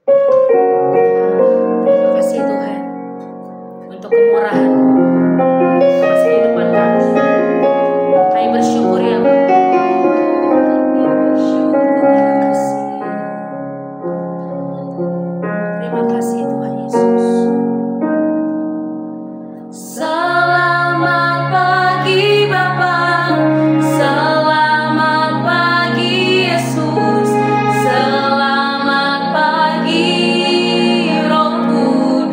Terima kasih Tuhan untuk kemurahan-Mu atas kehidupan kami. Kami bersyukur ya Bapa. Terima kasih Tuhan Yesus. Selamat pagi Bapa, selamat pagi Yesus, selamat pagi Roh Kudus.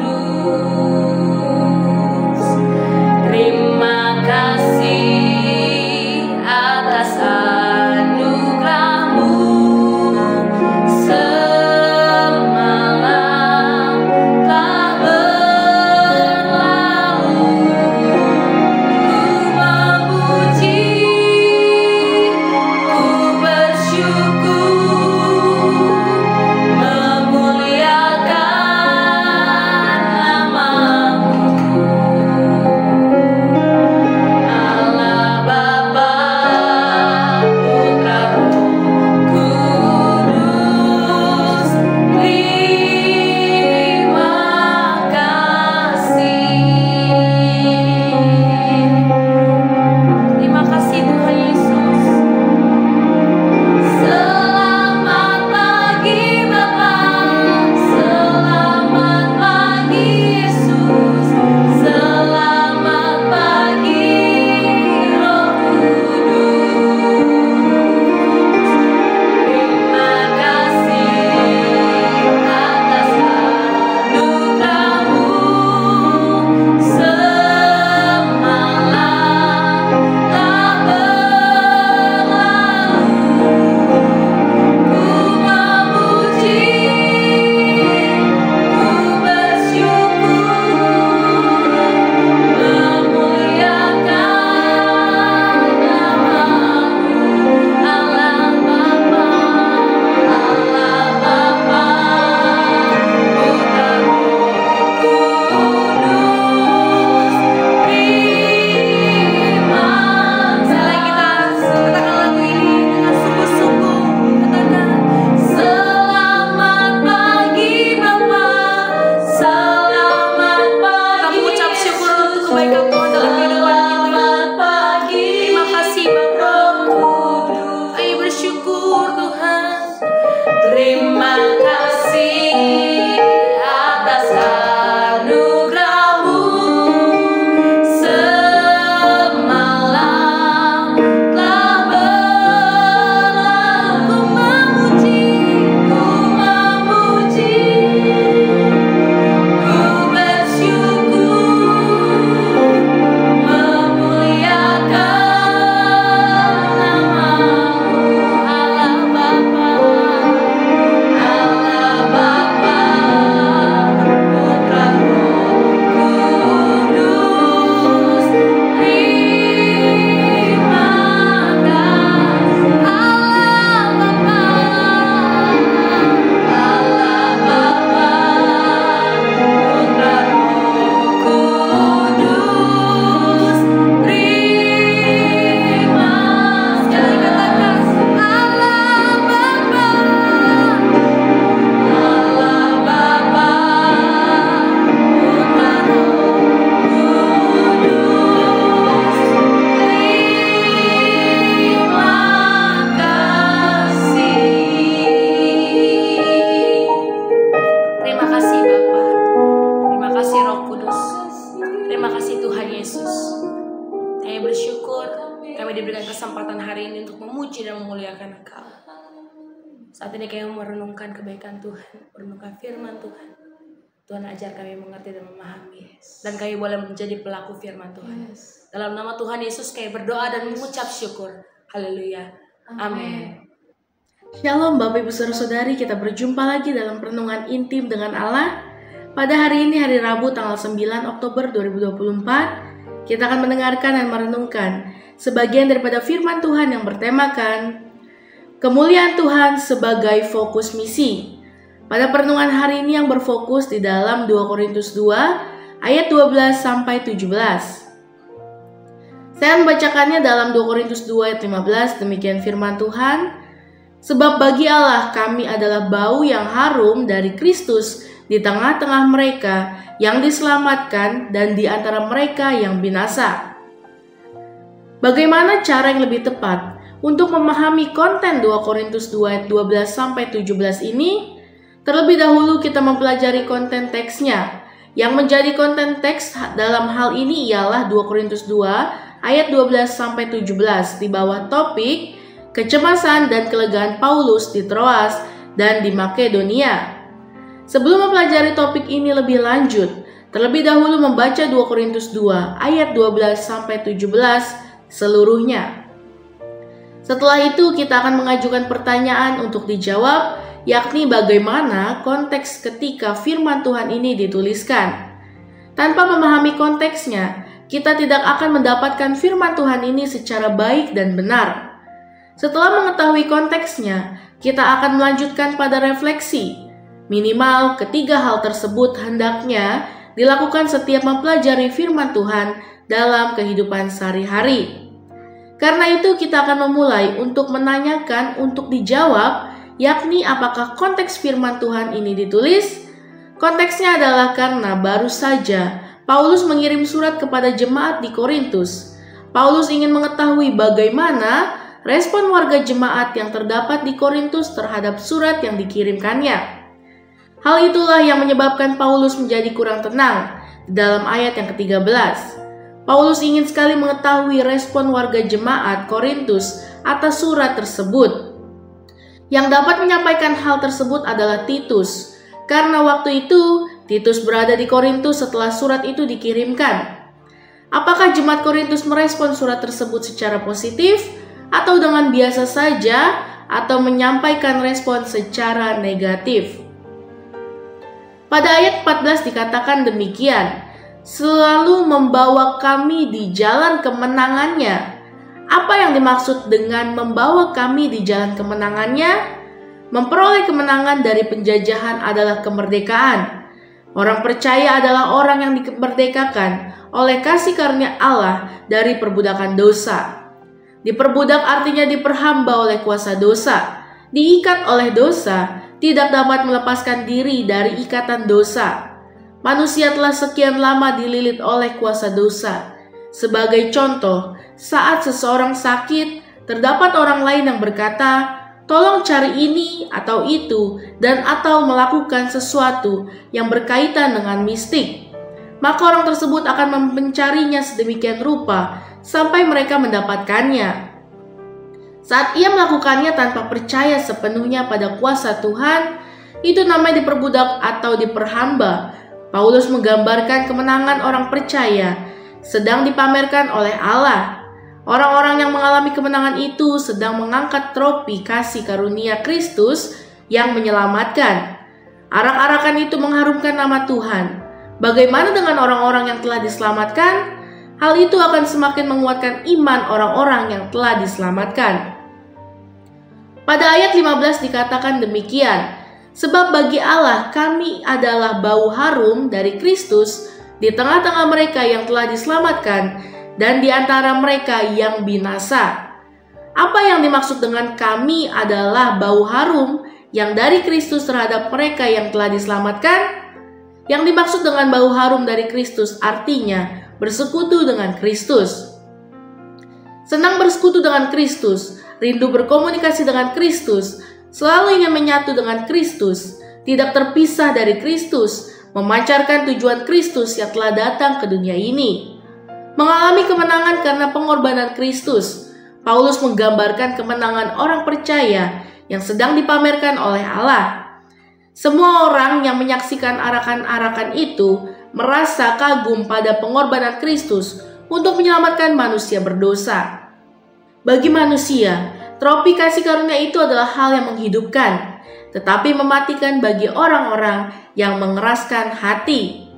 Terima kasih atas anugerah-Mu. Semalam telah berlalu, ku memuji, ku bersyukur, memuliakan nama-Mu. Allah Bapa, Putra, Roh Kudus, terima kasih. Terima kasih Tuhan Yesus. Selamat pagi Bapa, selamat pagi Yesus, selamat pagi Roh Kudus. Terima kasih atas anugerah-Mu. Semalam telah berlalu, ku memuji, ku bersyukur, memuliakan nama-Mu. Allah Bapa, Allah Bapa, Putra, Roh Kudus, terima. Sekali kita katakan lagu ini dengan sungguh-sungguh. Katakan, selamat pagi Bapa, selamat pagi. Kamu ucap syukur untuk kebaikan Tuhan dalam kehidupan kita. Selamat pagi. Terima kasih Bapa. Ayo bersyukur Tuhan. Terima kasih atas anugerah-Mu. Semalam telah berlalu, ku memuji, ku bersyukur, memuliakan nama-Mu. Allah Bapa, Allah Bapa, Putra, Roh Kudus, terima kasih. Allah Bapa, Allah Bapa, Putra, Roh Kudus, terima. Sekali katakan, Allah Bapa, Allah Bapa, Putra, Roh Kudus, terima kasih. Terima kasih Bapa, terima kasih Roh Kudus, terima kasih Tuhan Yesus. Kami bersyukur kami diberikan kesempatan hari ini untuk memuji dan memuliakan Engkau. Saat ini kami merenungkan kebaikan Tuhan, merenungkan firman Tuhan. Tuhan ajar kami mengerti dan memahami, dan kami boleh menjadi pelaku firman Tuhan. Dalam nama Tuhan Yesus kami berdoa dan mengucap syukur. Haleluya. Amin. Shalom Bapak Ibu Saudara-saudari, kita berjumpa lagi dalam renungan intim dengan Allah. Pada hari ini hari Rabu tanggal 9 Oktober 2024, kita akan mendengarkan dan merenungkan sebagian daripada firman Tuhan yang bertemakan kemuliaan Tuhan sebagai fokus misi. Pada perenungan hari ini yang berfokus di dalam 2 Korintus 2 ayat 12 sampai 17. Saya membacakannya dalam 2 Korintus 2 ayat 15, demikian firman Tuhan. Sebab bagi Allah kami adalah bau yang harum dari Kristus di tengah-tengah mereka yang diselamatkan dan di antara mereka yang binasa. Bagaimana cara yang lebih tepat untuk memahami konten 2 Korintus 2 ayat 12-17 ini? Terlebih dahulu kita mempelajari konten teksnya. Yang menjadi konten teks dalam hal ini ialah 2 Korintus 2 ayat 12-17 di bawah topik kecemasan dan kelegaan Paulus di Troas dan di Makedonia. Sebelum mempelajari topik ini lebih lanjut, terlebih dahulu membaca 2 Korintus 2 ayat 12-17 seluruhnya. Setelah itu kita akan mengajukan pertanyaan untuk dijawab, yakni bagaimana konteks ketika firman Tuhan ini dituliskan. Tanpa memahami konteksnya, kita tidak akan mendapatkan firman Tuhan ini secara baik dan benar. Setelah mengetahui konteksnya, kita akan melanjutkan pada refleksi. Minimal ketiga hal tersebut hendaknya dilakukan setiap mempelajari firman Tuhan dalam kehidupan sehari-hari. Karena itu kita akan memulai untuk menanyakan untuk dijawab, yakni apakah konteks firman Tuhan ini ditulis? Konteksnya adalah karena baru saja Paulus mengirim surat kepada jemaat di Korintus. Paulus ingin mengetahui bagaimana respon warga jemaat yang terdapat di Korintus terhadap surat yang dikirimkannya. Hal itulah yang menyebabkan Paulus menjadi kurang tenang di dalam ayat yang ke-13. Paulus ingin sekali mengetahui respon warga jemaat Korintus atas surat tersebut. Yang dapat menyampaikan hal tersebut adalah Titus, karena waktu itu Titus berada di Korintus setelah surat itu dikirimkan. Apakah jemaat Korintus merespon surat tersebut secara positif, atau dengan biasa saja, atau menyampaikan respon secara negatif? Pada ayat 14 dikatakan demikian, selalu membawa kami di jalan kemenangannya. Apa yang dimaksud dengan membawa kami di jalan kemenangannya? Memperoleh kemenangan dari penjajahan adalah kemerdekaan. Orang percaya adalah orang yang dimerdekakan oleh kasih karunia Allah dari perbudakan dosa. Diperbudak artinya diperhamba oleh kuasa dosa, diikat oleh dosa, tidak dapat melepaskan diri dari ikatan dosa. Manusia telah sekian lama dililit oleh kuasa dosa. Sebagai contoh, saat seseorang sakit, terdapat orang lain yang berkata, "Tolong cari ini atau itu," dan atau melakukan sesuatu yang berkaitan dengan mistik. Maka orang tersebut akan mencarinya sedemikian rupa sampai mereka mendapatkannya. Saat ia melakukannya tanpa percaya sepenuhnya pada kuasa Tuhan, itu namanya diperbudak atau diperhamba. Paulus menggambarkan kemenangan orang percaya sedang dipamerkan oleh Allah. Orang-orang yang mengalami kemenangan itu sedang mengangkat trofi kasih karunia Kristus yang menyelamatkan. Arak-arakan itu mengharumkan nama Tuhan. Bagaimana dengan orang-orang yang telah diselamatkan? Hal itu akan semakin menguatkan iman orang-orang yang telah diselamatkan. Pada ayat 15 dikatakan demikian, sebab bagi Allah kami adalah bau harum dari Kristus di tengah-tengah mereka yang telah diselamatkan dan di antara mereka yang binasa. Apa yang dimaksud dengan kami adalah bau harum yang dari Kristus terhadap mereka yang telah diselamatkan? Yang dimaksud dengan bau harum dari Kristus artinya bersekutu dengan Kristus. Senang bersekutu dengan Kristus, rindu berkomunikasi dengan Kristus, selalu ingin menyatu dengan Kristus, tidak terpisah dari Kristus, memancarkan tujuan Kristus yang telah datang ke dunia ini. Mengalami kemenangan karena pengorbanan Kristus. Paulus menggambarkan kemenangan orang percaya yang sedang dipamerkan oleh Allah. Semua orang yang menyaksikan arakan-arakan itu merasa kagum pada pengorbanan Kristus untuk menyelamatkan manusia berdosa. Bagi manusia, trofi kasih karunia itu adalah hal yang menghidupkan, tetapi mematikan bagi orang-orang yang mengeraskan hati.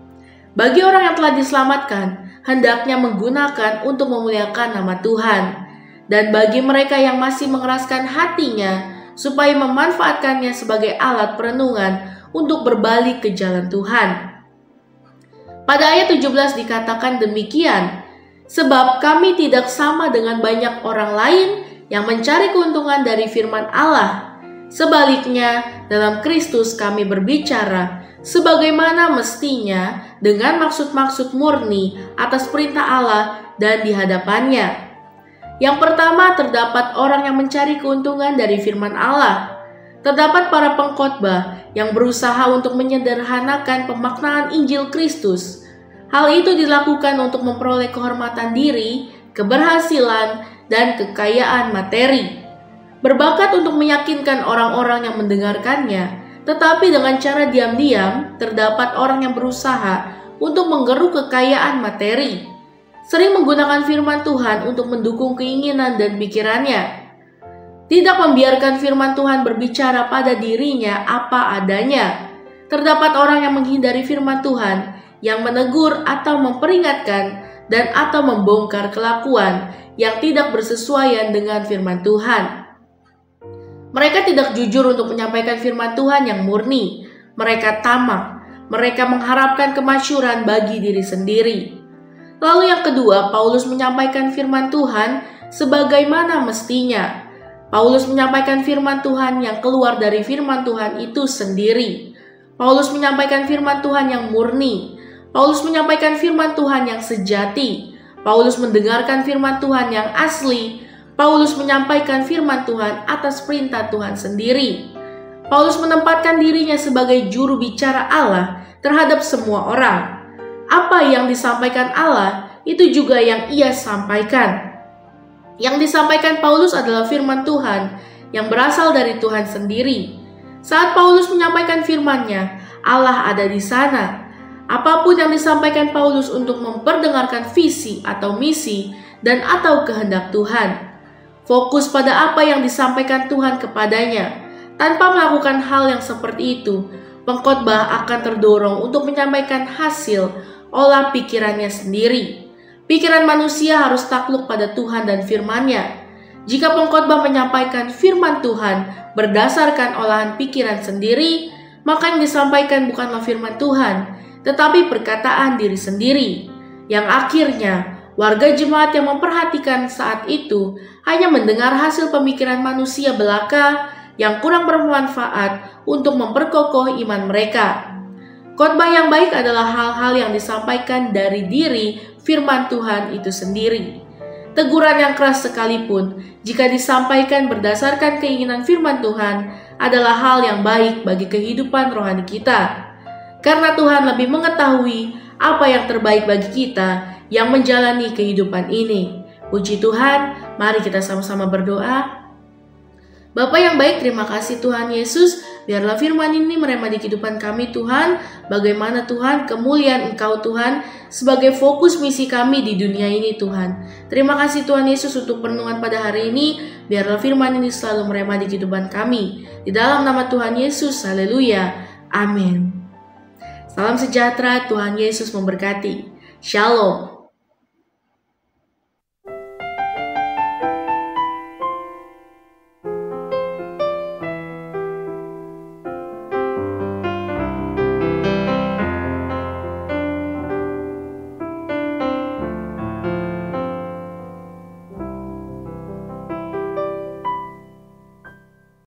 Bagi orang yang telah diselamatkan, hendaknya menggunakan untuk memuliakan nama Tuhan. Dan bagi mereka yang masih mengeraskan hatinya, supaya memanfaatkannya sebagai alat perenungan untuk berbalik ke jalan Tuhan. Pada ayat 17 dikatakan demikian, sebab kami tidak sama dengan banyak orang lain yang mencari keuntungan dari firman Allah. Sebaliknya, dalam Kristus kami berbicara sebagaimana mestinya dengan maksud-maksud murni atas perintah Allah dan di hadapannya. Yang pertama, terdapat orang yang mencari keuntungan dari firman Allah. Terdapat para pengkhotbah yang berusaha untuk menyederhanakan pemaknaan Injil Kristus. Hal itu dilakukan untuk memperoleh kehormatan diri, keberhasilan, dan kekayaan materi. Berbakat untuk meyakinkan orang-orang yang mendengarkannya, tetapi dengan cara diam-diam terdapat orang yang berusaha untuk menggeruk kekayaan materi, sering menggunakan firman Tuhan untuk mendukung keinginan dan pikirannya, tidak membiarkan firman Tuhan berbicara pada dirinya apa adanya. Terdapat orang yang menghindari firman Tuhan, yang menegur atau memperingatkan dan atau membongkar kelakuan yang tidak bersesuaian dengan firman Tuhan. Mereka tidak jujur untuk menyampaikan firman Tuhan yang murni. Mereka tamak. Mereka mengharapkan kemasyhuran bagi diri sendiri. Lalu yang kedua, Paulus menyampaikan firman Tuhan sebagaimana mestinya. Paulus menyampaikan firman Tuhan yang keluar dari firman Tuhan itu sendiri. Paulus menyampaikan firman Tuhan yang murni. Paulus menyampaikan firman Tuhan yang sejati. Paulus mendengarkan firman Tuhan yang asli. Paulus menyampaikan firman Tuhan atas perintah Tuhan sendiri. Paulus menempatkan dirinya sebagai juru bicara Allah terhadap semua orang. Apa yang disampaikan Allah, itu juga yang ia sampaikan. Yang disampaikan Paulus adalah firman Tuhan yang berasal dari Tuhan sendiri. Saat Paulus menyampaikan firman-Nya, Allah ada di sana. Apapun yang disampaikan Paulus untuk memperdengarkan visi atau misi dan atau kehendak Tuhan. Fokus pada apa yang disampaikan Tuhan kepadanya. Tanpa melakukan hal yang seperti itu, pengkhotbah akan terdorong untuk menyampaikan hasil olah pikirannya sendiri. Pikiran manusia harus takluk pada Tuhan dan firman-Nya. Jika pengkhotbah menyampaikan firman Tuhan berdasarkan olahan pikiran sendiri, maka yang disampaikan bukanlah firman Tuhan, tetapi perkataan diri sendiri, yang akhirnya warga jemaat yang memperhatikan saat itu hanya mendengar hasil pemikiran manusia belaka yang kurang bermanfaat untuk memperkokoh iman mereka. Khotbah yang baik adalah hal-hal yang disampaikan dari diri firman Tuhan itu sendiri. Teguran yang keras sekalipun, jika disampaikan berdasarkan keinginan firman Tuhan, adalah hal yang baik bagi kehidupan rohani kita. Karena Tuhan lebih mengetahui apa yang terbaik bagi kita yang menjalani kehidupan ini. Puji Tuhan, mari kita sama-sama berdoa. Bapa yang baik, terima kasih Tuhan Yesus. Biarlah firman ini merema di kehidupan kami Tuhan. Bagaimana Tuhan, kemuliaan Engkau Tuhan sebagai fokus misi kami di dunia ini Tuhan. Terima kasih Tuhan Yesus untuk perenungan pada hari ini. Biarlah firman ini selalu merema di kehidupan kami. Di dalam nama Tuhan Yesus, haleluya, amin. Salam sejahtera, Tuhan Yesus memberkati. Shalom.